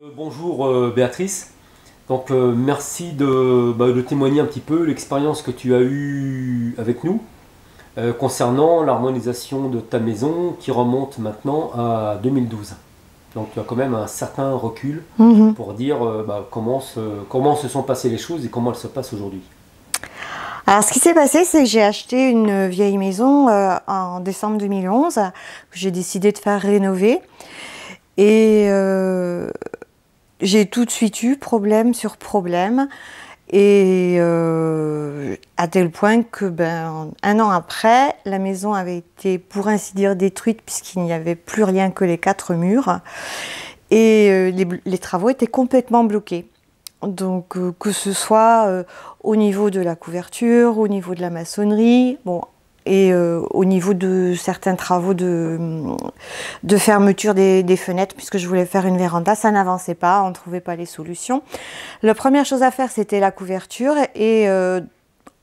Bonjour Béatrice, donc merci de témoigner un petit peu l'expérience que tu as eue avec nous concernant l'harmonisation de ta maison qui remonte maintenant à 2012. Donc tu as quand même un certain recul Mhm. pour dire comment se sont passées les choses et comment elles se passent aujourd'hui. Alors, ce qui s'est passé, c'est que j'ai acheté une vieille maison en décembre 2011, que j'ai décidé de faire rénover. Et j'ai tout de suite eu problème sur problème. Et à tel point que, un an après, la maison avait été, pour ainsi dire, détruite, puisqu'il n'y avait plus rien que les 4 murs. Et les travaux étaient complètement bloqués. Donc, que ce soit au niveau de la couverture, au niveau de la maçonnerie, bon, et au niveau de certains travaux de fermeture des fenêtres, puisque je voulais faire une véranda, ça n'avançait pas, on ne trouvait pas les solutions. La première chose à faire, c'était la couverture, et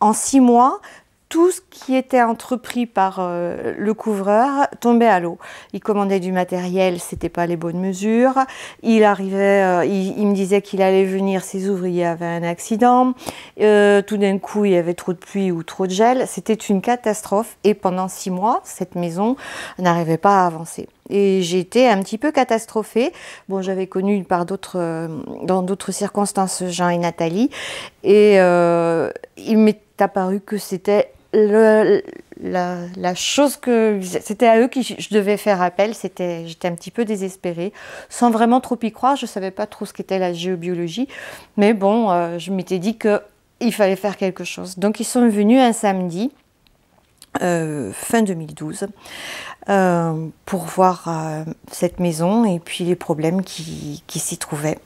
en 6 mois, tout ce qui était entrepris par le couvreur tombait à l'eau. Il commandait du matériel, c'était pas les bonnes mesures. Il arrivait, il me disait qu'il allait venir, ses ouvriers avaient un accident. Tout d'un coup, il y avait trop de pluie ou trop de gel. C'était une catastrophe. Et pendant 6 mois, cette maison n'arrivait pas à avancer. Et j'étais un petit peu catastrophée. Bon, j'avais connu dans d'autres circonstances Jean et Nathalie. Et il m'est apparu que c'était la chose que c'était à eux que je devais faire appel. J'étais un petit peu désespérée, sans vraiment trop y croire. Je savais pas trop ce qu'était la géobiologie, mais bon, je m'étais dit que il fallait faire quelque chose. Donc ils sont venus un samedi, fin 2012, pour voir cette maison et puis les problèmes qui s'y trouvaient.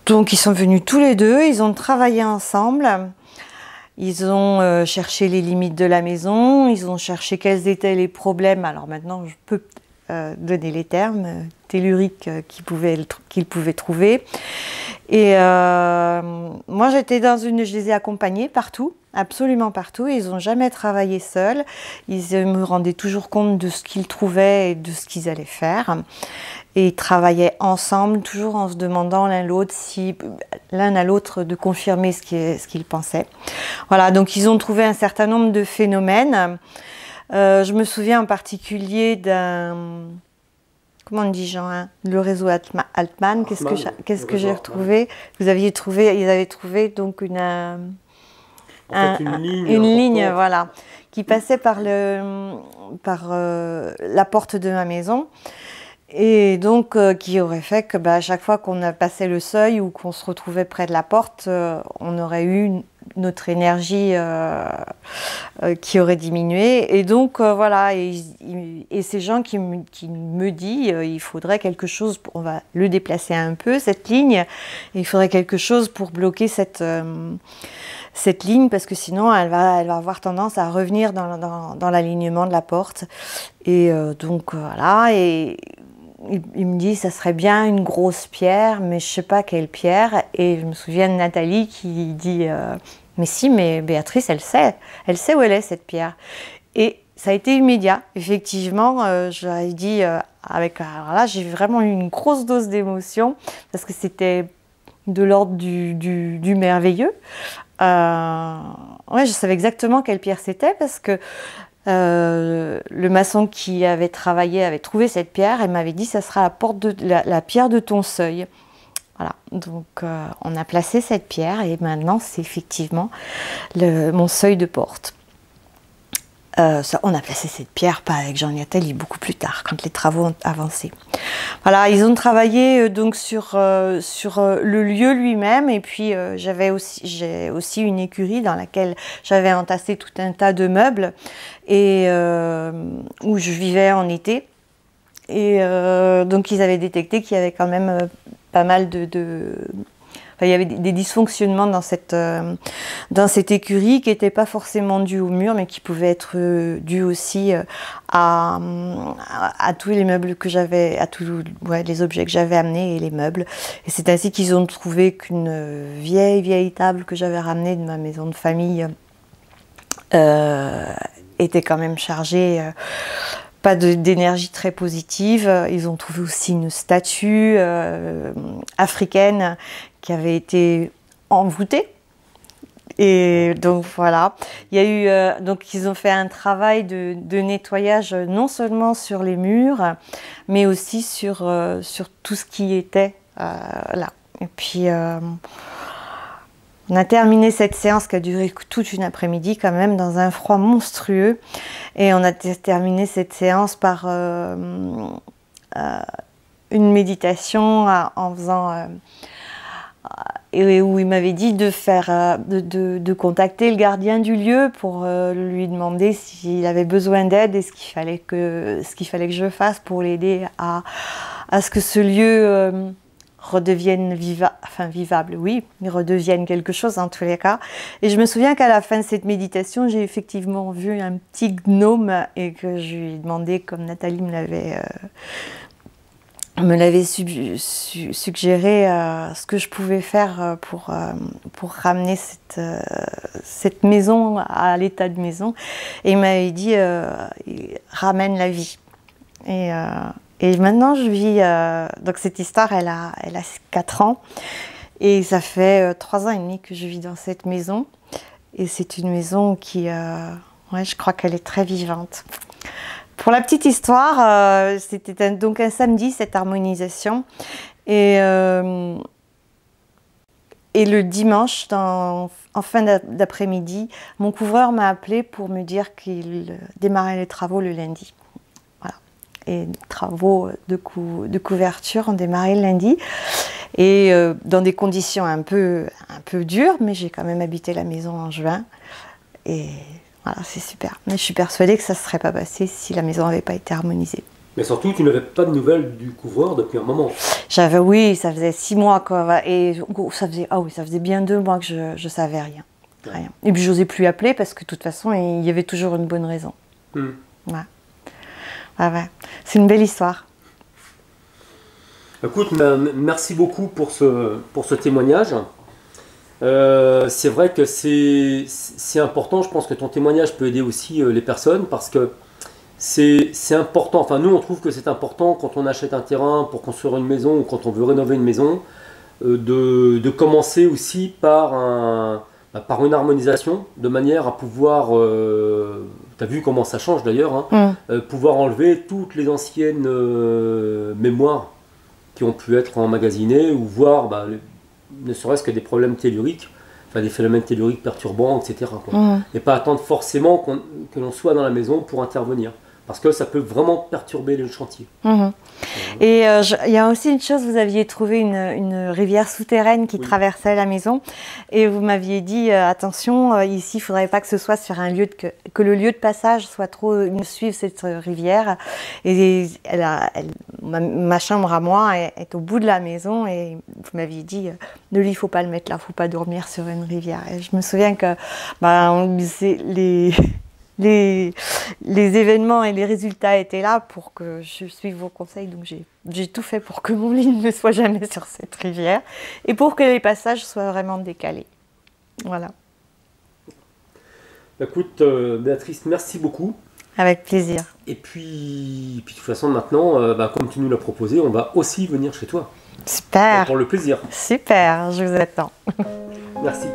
Donc ils sont venus tous les deux, ils ont travaillé ensemble. Ils ont cherché les limites de la maison, ils ont cherché quels étaient les problèmes. Alors maintenant, je peux donner les termes telluriques qu'ils pouvaient trouver. Et moi, je les ai accompagnés partout, absolument partout. Ils n'ont jamais travaillé seuls. Ils me rendaient toujours compte de ce qu'ils trouvaient et de ce qu'ils allaient faire. Et ils travaillaient ensemble, toujours en se demandant l'un à l'autre de confirmer ce qu'ils pensaient. Voilà, donc ils ont trouvé un certain nombre de phénomènes. Je me souviens en particulier comment on dit Jean, hein, le réseau Altman. Qu'est-ce que j'ai retrouvé? Ils avaient trouvé donc En fait, une ligne une ligne, importante. voilà, qui passait par la porte de ma maison. Et donc, qui aurait fait que à chaque fois qu'on a passé le seuil ou qu'on se retrouvait près de la porte, on aurait eu notre énergie qui aurait diminué. Et donc, voilà, et ces gens qui me disent, il faudrait quelque chose, on va le déplacer un peu, cette ligne, et il faudrait quelque chose pour bloquer cette ligne, parce que sinon, elle va avoir tendance à revenir dans l'alignement de la porte. Et donc, voilà, et il me dit ça serait bien une grosse pierre, mais je sais pas quelle pierre. Et je me souviens de Nathalie qui dit mais si, mais Béatrice, elle sait où elle est cette pierre. Et ça a été immédiat, effectivement. J'avais dit alors là, j'ai vraiment eu une grosse dose d'émotion parce que c'était de l'ordre du merveilleux. Ouais, je savais exactement quelle pierre c'était parce que le maçon qui avait travaillé avait trouvé cette pierre et m'avait dit ça sera la pierre de ton seuil. Voilà, donc on a placé cette pierre et maintenant c'est effectivement mon seuil de porte. On a placé cette pierre, pas avec Jean Nathalie, beaucoup plus tard, quand les travaux ont avancé. Voilà, ils ont travaillé donc sur le lieu lui-même et puis j'ai aussi une écurie dans laquelle j'avais entassé tout un tas de meubles et où je vivais en été. Et donc ils avaient détecté qu'il y avait quand même pas mal Enfin, il y avait des dysfonctionnements dans cette écurie qui n'étaient pas forcément dus au mur, mais qui pouvaient être dus aussi à tous les meubles que j'avais, les objets que j'avais amenés et les meubles. Et c'est ainsi qu'ils ont trouvé qu'une vieille table que j'avais ramenée de ma maison de famille était quand même chargée pas d'énergie très positive. Ils ont trouvé aussi une statue africaine qui avait été envoûtée. Et donc voilà, il y a eu donc ils ont fait un travail de nettoyage non seulement sur les murs, mais aussi sur tout ce qui était là. Et puis on a terminé cette séance qui a duré toute une après-midi quand même dans un froid monstrueux, et on a terminé cette séance par une méditation en faisant et où il m'avait dit de contacter le gardien du lieu pour lui demander s'il avait besoin d'aide et ce qu'il fallait que je fasse pour l'aider à ce que ce lieu redevienne vivable, oui, mais redevienne quelque chose en tous les cas. Et je me souviens qu'à la fin de cette méditation, j'ai effectivement vu un petit gnome et que je lui ai demandé, comme Nathalie me l'avait suggéré, ce que je pouvais faire pour ramener cette maison à l'état de maison. Et il m'avait dit ramène la vie. Et maintenant je vis, donc cette histoire elle a 4 ans, et ça fait 3 ans et demi que je vis dans cette maison, et c'est une maison qui, ouais, je crois qu'elle est très vivante. Pour la petite histoire, c'était donc un samedi cette harmonisation, et le dimanche, en fin d'après-midi, mon couvreur m'a appelé pour me dire qu'il démarrait les travaux le lundi. Voilà. Et les travaux de couverture ont démarré le lundi, et dans des conditions un peu dures, mais j'ai quand même habité la maison en juin, et voilà, c'est super. Mais je suis persuadée que ça ne se serait pas passé si la maison n'avait pas été harmonisée. Mais surtout, tu n'avais pas de nouvelles du couvreur depuis un moment. Oui, ça faisait 6 mois, quoi. Et ça faisait bien 2 mois que je savais rien. Rien. Et puis, je n'osais plus appeler parce que de toute façon, il y avait toujours une bonne raison. Ouais. Ouais. C'est une belle histoire. Écoute, merci beaucoup pour ce témoignage. C'est vrai que c'est important. Je pense que ton témoignage peut aider aussi les personnes, parce que c'est important. Enfin, nous, on trouve que c'est important quand on achète un terrain pour construire une maison, ou quand on veut rénover une maison, de commencer aussi par une harmonisation, de manière à pouvoir, tu as vu comment ça change d'ailleurs, hein, pouvoir enlever toutes les anciennes mémoires qui ont pu être emmagasinées, ou voir ne serait-ce que des problèmes telluriques, enfin des phénomènes telluriques perturbants, etc. Et pas attendre forcément que l'on soit dans la maison pour intervenir, parce que ça peut vraiment perturber le chantier. Et il y a aussi une chose, vous aviez trouvé une rivière souterraine qui traversait la maison, et vous m'aviez dit attention, ici il ne faudrait pas que ce soit sur un lieu que le lieu de passage soit trop suive cette rivière. Et ma chambre à moi est au bout de la maison, et vous m'aviez dit ne lui, il ne faut pas le mettre là, il ne faut pas dormir sur une rivière. Et je me souviens que les événements et les résultats étaient là pour que je suive vos conseils, donc j'ai tout fait pour que mon lit ne soit jamais sur cette rivière, et pour que les passages soient vraiment décalés. Voilà. Écoute, Béatrice, merci beaucoup. Avec plaisir. Et puis de toute façon, maintenant, comme tu nous l'as proposé, on va aussi venir chez toi. Super. Pour le plaisir. Super, je vous attends. Merci.